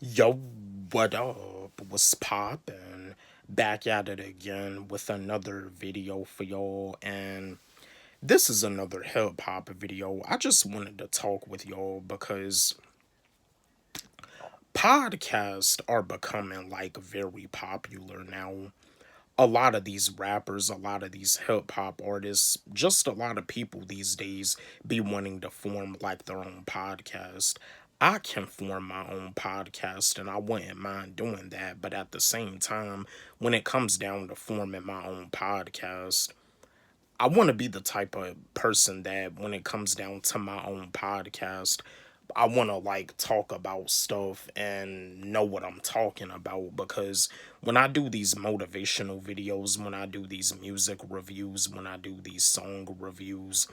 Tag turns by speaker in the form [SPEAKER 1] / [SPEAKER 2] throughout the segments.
[SPEAKER 1] Yo, what up? What's poppin'? Back at it again with another video for y'all, and this is another hip hop video. I just wanted to talk with y'all because podcasts are becoming like very popular now. A lot of these rappers, a lot of these hip hop artists, just a lot of people these days be wanting to form like their own podcast. I can form my own podcast and I wouldn't mind doing that, but at the same time, when it comes down to forming my own podcast, I want to be the type of person that when it comes down to my own podcast, I want to like talk about stuff and know what I'm talking about because when I do these motivational videos, when I do these music reviews, when I do these song reviews,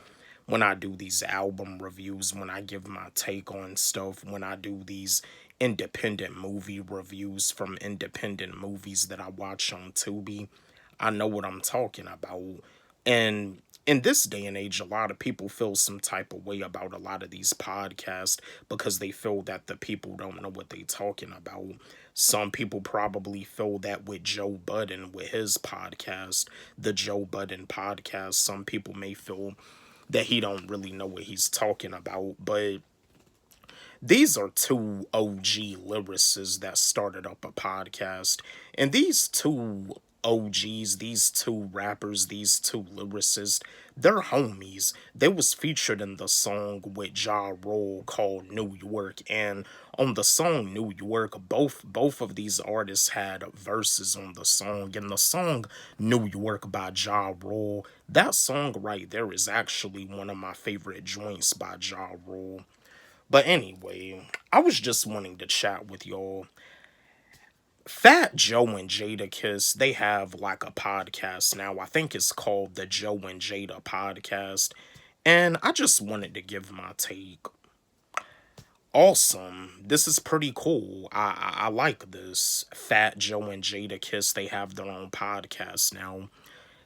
[SPEAKER 1] when I do these album reviews, when I give my take on stuff, when I do these independent movie reviews from independent movies that I watch on Tubi, I know what I'm talking about. And in this day and age, a lot of people feel some type of way about a lot of these podcasts because they feel that the people don't know what they're talking about. Some people probably feel that with Joe Budden, with his podcast, the Joe Budden podcast. Some people may feel that he don't really know what he's talking about, but these are two OG lyricists that started up a podcast. And these two OGs, these two rappers, these two lyricists, they're homies. They was featured in the song with Ja Rule called New York. And on the song New York, both of these artists had verses on the song. And the song New York by Ja Rule, that song right there is actually one of my favorite joints by Ja Rule. But anyway, I was just wanting to chat with y'all. Fat Joe and Jadakiss, they have like a podcast now. I think it's called the Joe and Jada podcast. And I just wanted to give my take. Awesome. This is pretty cool. I like this. Fat Joe and Jadakiss, they have their own podcast now.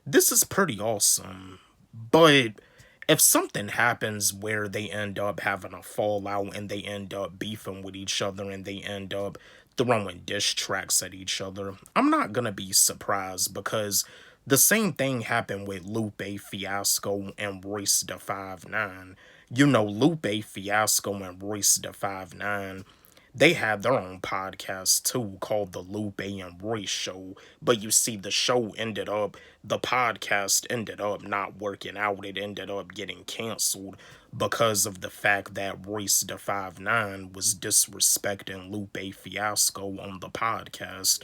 [SPEAKER 1] This is pretty awesome. But if something happens where they end up having a fallout and they end up beefing with each other and they end up throwing diss tracks at each other, I'm not gonna be surprised because the same thing happened with Lupe Fiasco and Royce da 5'9". You know, Lupe Fiasco and Royce da 5'9", they had their own podcast too called the Lupe and Royce Show. But you see, the podcast ended up not working out. It ended up getting canceled because of the fact that Royce da 5'9" was disrespecting Lupe Fiasco on the podcast.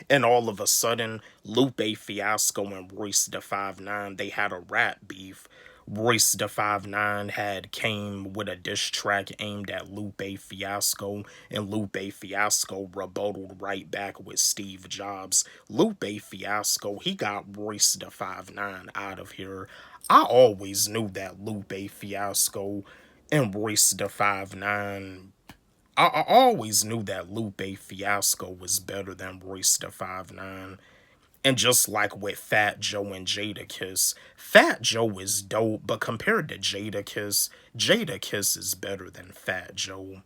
[SPEAKER 1] And all of a sudden, Lupe Fiasco and Royce da 5'9", they had a rap beef. Royce da 5'9" had came with a diss track aimed at Lupe Fiasco, and Lupe Fiasco rebutted right back with Steve Jobs. Lupe Fiasco, he got Royce da 5'9" out of here. I always knew that Lupe Fiasco and Royce da 5'9", I always knew that Lupe Fiasco was better than Royce da 5'9". And just like with Fat Joe and Jadakiss, Fat Joe is dope, but compared to Jadakiss, Jadakiss is better than Fat Joe.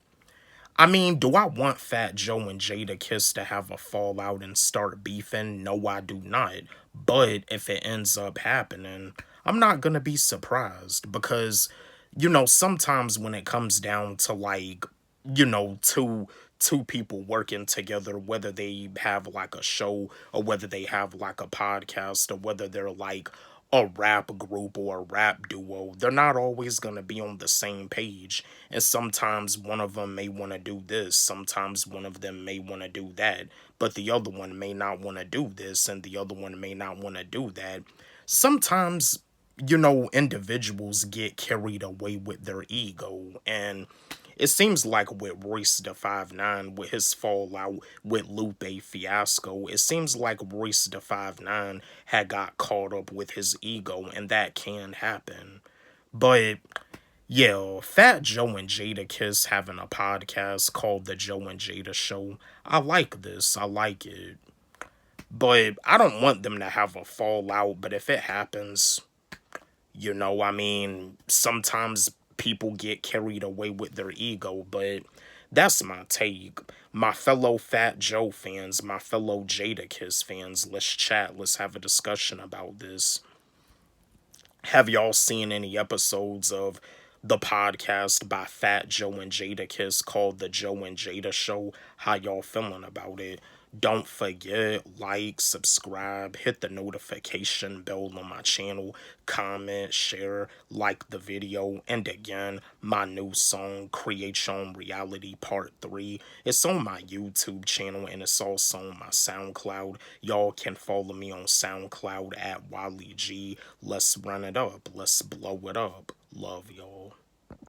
[SPEAKER 1] I mean, do I want Fat Joe and Jadakiss to have a fallout and start beefing? No, I do not. But if it ends up happening, I'm not gonna be surprised because, sometimes when it comes down to like, two people working together, whether they have like a show or whether they have like a podcast or whether they're like a rap group or a rap duo, they're not always going to be on the same page. And sometimes one of them may want to do this, sometimes one of them may want to do that, but the other one may not want to do this and the other one may not want to do that. Sometimes, individuals get carried away with their ego, and it seems like with Royce da 5'9", with his fallout with Lupe Fiasco, it seems like Royce da 5'9" had got caught up with his ego, and that can happen. But yeah, Fat Joe and Jadakiss having a podcast called The Joe and Jada Show. I like this. I like it. But I don't want them to have a fallout, but if it happens, I mean, sometimes people get carried away with their ego, but That's my take. My fellow Fat Joe fans, my fellow Jadakiss fans, let's chat. Let's have a discussion about this. Have y'all seen any episodes of the podcast by Fat Joe and Jadakiss called The Joe and Jada Show? How y'all feeling about it? Don't forget, like, subscribe, hit the notification bell on my channel, comment, share, like the video, and again, my new song, Create Your Own Reality Part 3. It's on my YouTube channel and it's also on my SoundCloud. Y'all can follow me on SoundCloud at Wally G. Let's run it up. Let's blow it up. Love y'all.